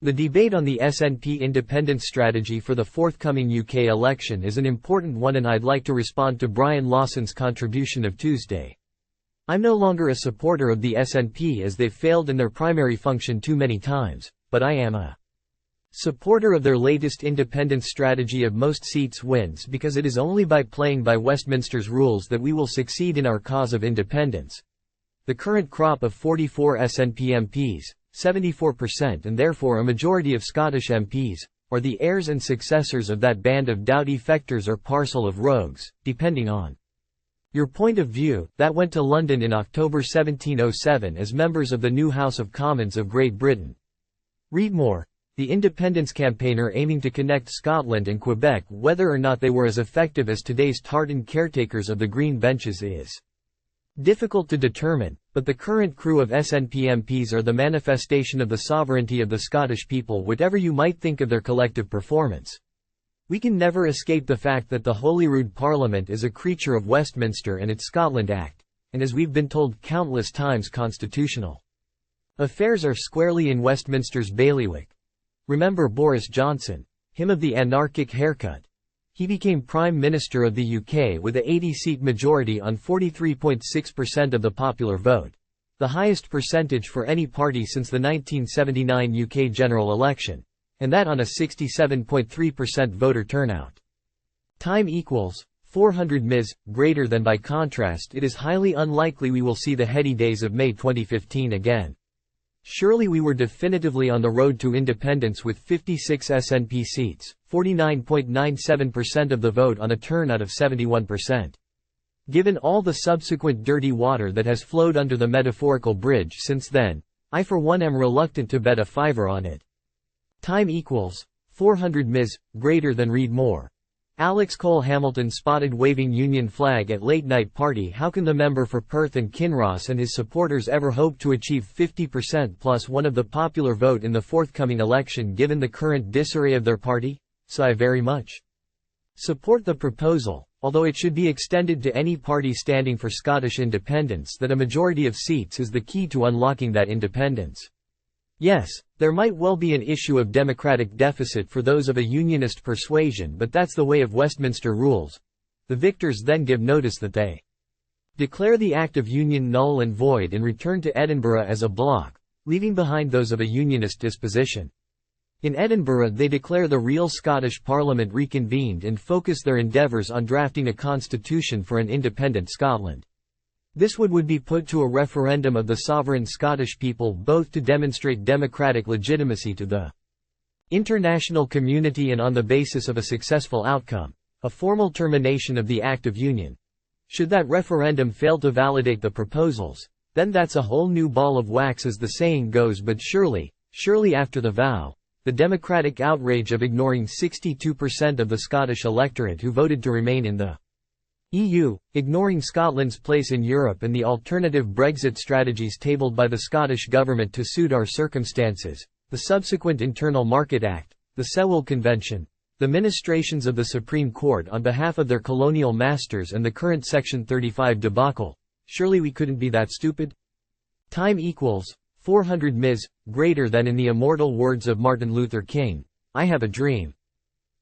The debate on the SNP independence strategy for the forthcoming UK election is an important one, and I'd like to respond to Brian Lawson's contribution of Tuesday. I'm no longer a supporter of the SNP as they've failed in their primary function too many times, but I am a supporter of their latest independence strategy of most seats wins, because it is only by playing by Westminster's rules that we will succeed in our cause of independence. The current crop of 44 SNP MPs, 74%, and therefore a majority of Scottish MPs, are the heirs and successors of that band of doughty fechters or parcel of rogues, depending on your point of view, that went to London in October 1707 as members of the new House of Commons of Great Britain. Read more. The independence campaigner aiming to connect Scotland and Quebec, whether or not they were as effective as today's tartan caretakers of the green benches, is difficult to determine, but the current crew of SNP MPs are the manifestation of the sovereignty of the Scottish people, whatever you might think of their collective performance. We can never escape the fact that the Holyrood Parliament is a creature of Westminster and its Scotland Act, and as we've been told countless times, constitutional. Affairs are squarely in Westminster's bailiwick. Remember Boris Johnson, him of the anarchic haircut. He became Prime Minister of the UK with a 80-seat majority on 43.6% of the popular vote, the highest percentage for any party since the 1979 UK general election, and that on a 67.3% voter turnout. Time equals 400 ms, greater than. By contrast, it is highly unlikely we will see the heady days of May 2015 again. Surely we were definitively on the road to independence with 56 SNP seats, 49.97% of the vote on a turnout of 71%. Given all the subsequent dirty water that has flowed under the metaphorical bridge since then, I for one am reluctant to bet a fiver on it. Time equals 400 ms, greater than. Read more. Alex Cole Hamilton spotted waving Union flag at late night party. How can the member for Perth and Kinross and his supporters ever hope to achieve 50% plus one of the popular vote in the forthcoming election given the current disarray of their party? So I very much support the proposal, although it should be extended to any party standing for Scottish independence, that a majority of seats is the key to unlocking that independence. Yes, there might well be an issue of democratic deficit for those of a unionist persuasion, but that's the way of Westminster rules. The victors then give notice that they declare the Act of Union null and void and return to Edinburgh as a bloc, leaving behind those of a unionist disposition. In Edinburgh they declare the real Scottish Parliament reconvened and focus their endeavours on drafting a constitution for an independent Scotland. This would be put to a referendum of the sovereign Scottish people, both to demonstrate democratic legitimacy to the international community and on the basis of a successful outcome, a formal termination of the Act of Union. Should that referendum fail to validate the proposals, then that's a whole new ball of wax, as the saying goes, but surely after the vow, the democratic outrage of ignoring 62% of the Scottish electorate who voted to remain in the EU, ignoring Scotland's place in Europe, and the alternative Brexit strategies tabled by the Scottish Government to suit our circumstances, the subsequent Internal Market Act, the Sewell Convention, the ministrations of the Supreme Court on behalf of their colonial masters, and the current Section 35 debacle, surely we couldn't be that stupid? Time equals 400 ms, greater than. In the immortal words of Martin Luther King, I have a dream.